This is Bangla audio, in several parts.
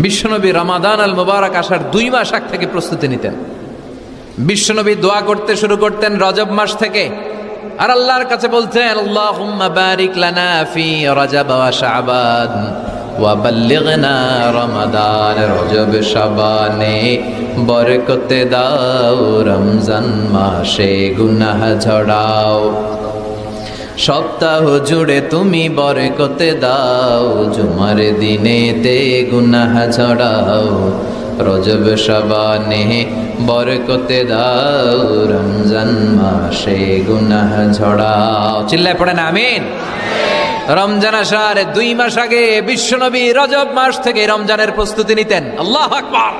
বিশ্বনবী রমাদান আল মুবারক আসার 2 মাস আগ থেকে প্রস্তুতি নিতেন। বিশ্বনবী দোয়া করতে শুরু করতেন রজব মাস থেকে, আর আল্লাহর কাছে বলতেন, আল্লাহুম্মা বারিক লানা ফি রজব ওয়া শাবান ওয়া বাল্লিগনা রমাদান। রজব শাবানে বরকতে দাও, রমজান মাসে গুনাহ ঝরাও। সপ্তাহ জুড়ে তুমি বরকতে দাও, জুমার দিনেতে গুনাহ ঝরাও। রজব শাবানে বরকতে দাও, রমজান মাসে গুনাহ ঝরাও। চিল্লায় পড়েন আমিন। রমজান আসার 2 মাস আগে বিশ্বনবী রজব মাস থেকে রমজানের প্রস্তুতি নিতেন। আল্লাহু আকবার।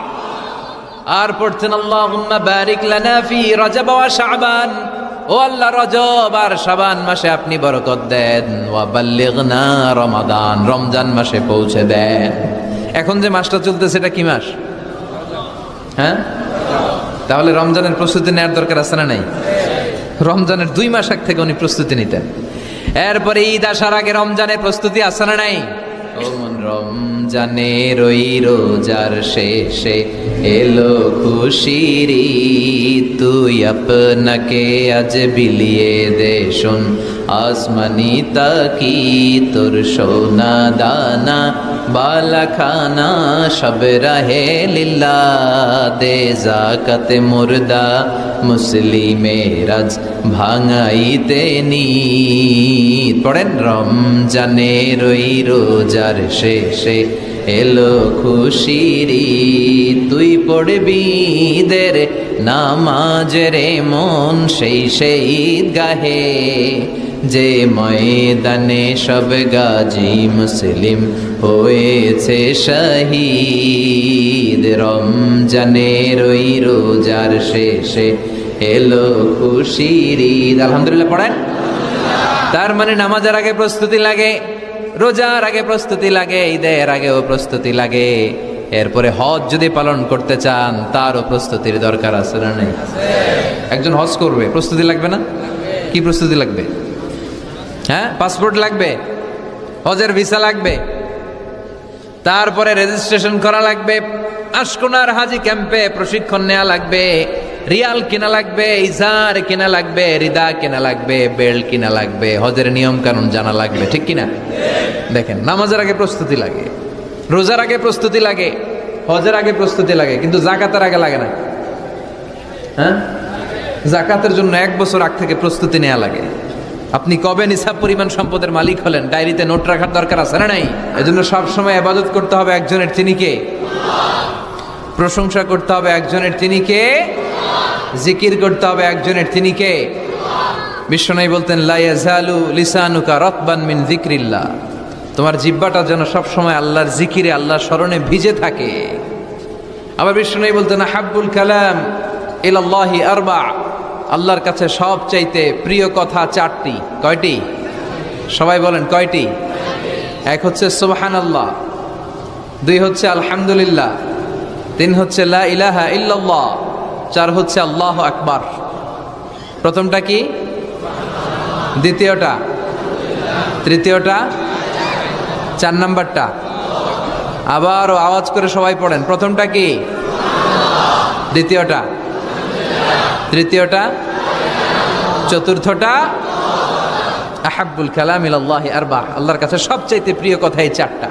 আর পড়তেন, আল্লাহুম্মা বারিক লানা ফি রজব ওয়া শাবান। ও আল্লাহ, রজব আর শাবান মাসে আপনি বরকত দেন। ওয়া বাল্লিগনা রমাদান, রমজান মাসে পৌঁছে দেন। এখন যে মাসটা চলতেছে এটা কি মাস? হ্যাঁ, তাহলে রমজানের প্রস্তুতি নেওয়ার দরকার আছে না নাই? রমজানের 2 মাস আগ থেকে উনি প্রস্তুতি নিতেন। এরপরে ঈদ আসার আগে রমজানের প্রস্তুতি আছে না নাই? রমজানের ওই রোজার শেষে এলো খুশির ঈদ, তুই আপনাকে আজ বিলিয়ে দে শোন আসমানি তাকি। তোর সোনা দানা বালা খানা সব রাহে লিল্লা, দে জাকাতে মুর্দা মুসলিমের আজ ভাঙাইতে নিদ। পড়েন, রমজানের ওই রোজার শেষে এলো খুশির ঈদ, তুই পড়বি ঈদের নামাজ রে মন সেই ঈদ গাহে, যে ময়দানে সব গাজী মুসলিম হয়েছে শহীদ। রমজানের ওই রোজার শেষে এলো খুশির ঈদ। আলহামদুলিল্লাহ পড়েন। তার মানে নামাজের আগে প্রস্তুতি লাগে, রোজার আগে প্রস্তুতি লাগে, ঈদের আগেও প্রস্তুতি লাগে। এরপরে হজ যদি পালন করতে চান তারও প্রস্তুতির দরকার আছে না নেই? একজন হজ করবে, প্রস্তুতি লাগবে না? কি প্রস্তুতি লাগবে? হ্যাঁ, পাসপোর্ট লাগবে, হজের ভিসা লাগবে, তারপরে রেজিস্ট্রেশন করা লাগবে, আশকোনার হাজি ক্যাম্পে প্রশিক্ষণ নেওয়া লাগবে, রিয়াল কিনা লাগবে, ইজার কিনা লাগবে, রিদা কিনা লাগবে, বেল্ট কিনা লাগবে, হজের নিয়ম কানুন জানা লাগবে, ঠিক কিনা? দেখেন, নামাজের আগে প্রস্তুতি লাগে, রোজার আগে প্রস্তুতি লাগে, হজের আগে প্রস্তুতি লাগে, কিন্তু জাকাতের আগে লাগে না। হ্যাঁ, জাকাতের জন্য 1 বছর আগ থেকে প্রস্তুতি নেওয়া লাগে। আপনি কবে নিসাব পরিমাণ সম্পদের মালিক হলেন, ডায়েরিতে নোট রাখার দরকার আছে না নাই? এজন্য সবসময় ইবাদত করতে হবে একজনের, তিনি কে? প্রশংসা করতে হবে একজনের, তিনি কে? জিকির করতে হবে একজনের, তিনি কে? বিশ্বনবী বলতেন, লা ইয়াজালু লিসানুকা রাতবান মিন যিকরিল্লাহ, তোমার জিহ্বাটা যেন সবসময় আল্লাহর জিকিরে, আল্লাহর স্মরণে ভিজে থাকে। আবার বিশ্বনবী বলতেন, হাব্বুল কালাম ইলাল্লাহি আরবা, আল্লাহর কাছে সবচাইতে প্রিয় কথা 4টি। কয়টি? সবাই বলেন কয়টি? 1 হচ্ছে সুবহানাল্লাহ, 2 হচ্ছে আলহামদুলিল্লাহ, 3 হচ্ছে লা ইলাহা ইল্লাল্লাহ, 4 হচ্ছে আল্লাহু আকবার। প্রথমটা কি? দ্বিতীয়টা? তৃতীয়টা? 4 নাম্বারটা? আবারও আওয়াজ করে সবাই পড়েন, প্রথমটা কি? দ্বিতীয়টা? তৃতীয়টা? চতুর্থটা? আহাব্বুল কালাম ইলাল্লাহি আরবা, আল্লাহর কাছে সবচাইতে প্রিয় কথা এই 4টা,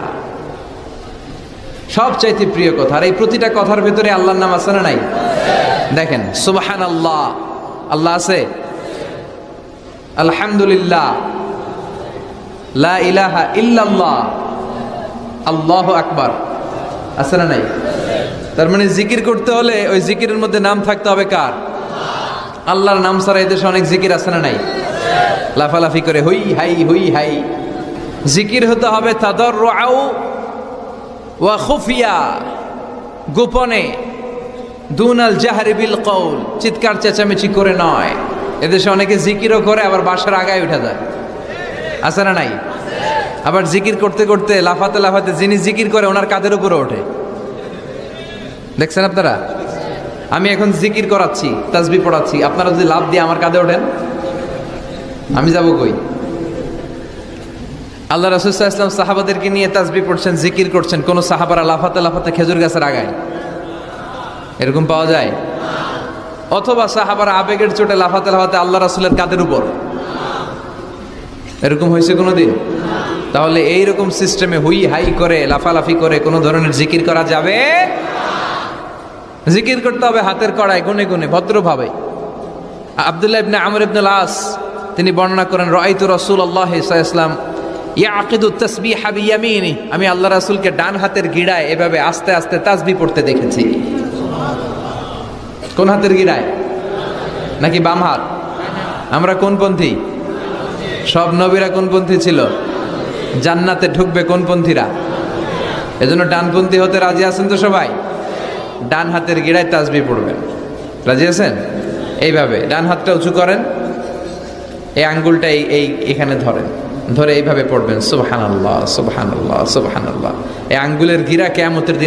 সবচাইতে প্রিয় কথা। আর এই প্রতিটা কথার ভেতরে আল্লাহর নাম আছে না নাই? দেখেন, সুবহানাল্লাহ আল্লাহ আছে, আলহামদুলিল্লাহ, লা ইলাহা ইল্লাল্লাহ, আল্লাহু আকবার আছে না নাই? তার মানে জিকির করতে হলে ওই জিকিরের মধ্যে নাম থাকতে হবে কার? আল্লাহর নাম ছাড়া এদেশে অনেক জিকির আছে না নাই? লাফালাফি করে হুই হাই হুই হাই। জিকির হতে হবে তাদাররুআ ওয়া খুফিয়া, গোপনে, দুনাল জাহরি বিল কওল, চিৎকার চেঁচামেচি করে নয়। এদেশে অনেকে জিকিরও করে আবার বাসার আগায় উঠে যায়, আছে না নাই? আবার জিকির করতে করতে লাফাতে লাফাতে যিনি জিকির করে ওনার কাঁধের উপরে ওঠে, দেখছেন আপনারা? আমি এখন জিকির করাচ্ছি, তাসবিহ পড়াচ্ছি, আপনারা যদি লাফ দিয়ে আমার কাঁধে ওঠেন, আমি যাব কই? আল্লাহ রাসূল সাল্লাল্লাহু আলাইহি ওয়াসাল্লাম সাহাবাদেরকে নিয়ে তাসবিহ পড়ছেন, জিকির করছেন, কোন সাহাবারা লাফাতে লাফাতে খেজুর গাছের আগায়, এরকম পাওয়া যায়? অথবা সাহাবারা আবেগের চোটে লাফাতে লাফাতে আল্লাহ রাসূলের কাঁধের উপর, এরকম হয়েছে কোনোদিন? তাহলে এইরকম সিস্টেমে হুই হাই করে লাফালাফি করে কোনো ধরনের জিকির করা যাবে? জিকির করতে হবে হাতের কড়ায়, গুনে গুনে, ভদ্রভাবে। আব্দুল্লাহ ইবনে আমর ইবনে আস তিনি বর্ণনা করেন, রাআইতু রাসূলুল্লাহ সাল্লাল্লাহু আলাইহি ওয়াসাল্লাম ইয়াকিদু তাসবিহা বিয়ামিনি, আমি আল্লাহ রাসূলকে ডান হাতের গিড়ায় এভাবে আস্তে আস্তে তাসবিহ পড়তে দেখেছি। কোন হাতের গিড়ায়? নাকি বাম হাত? আমরা কোন পন্থী? সব নবীরা কোন পন্থী ছিল? জান্নাতে ঢুকবে কোন পন্থীরা? এজন্য ডানপন্থী হতে রাজি আছেন তো সবাই? ডান হাতের গিড়ায় তাসবিহ পড়বেন, রাজি আছেন? এইভাবে ডান হাতটা উঁচু করেন, এই আঙ্গুলটা এই এখানে ধরেন, ধরে এইভাবে পড়বেন সুবহানাল্লাহ সুবহানাল্লাহ সুবহানাল্লাহ। এই আঙ্গুলের গিরা কিয়ামতের দিন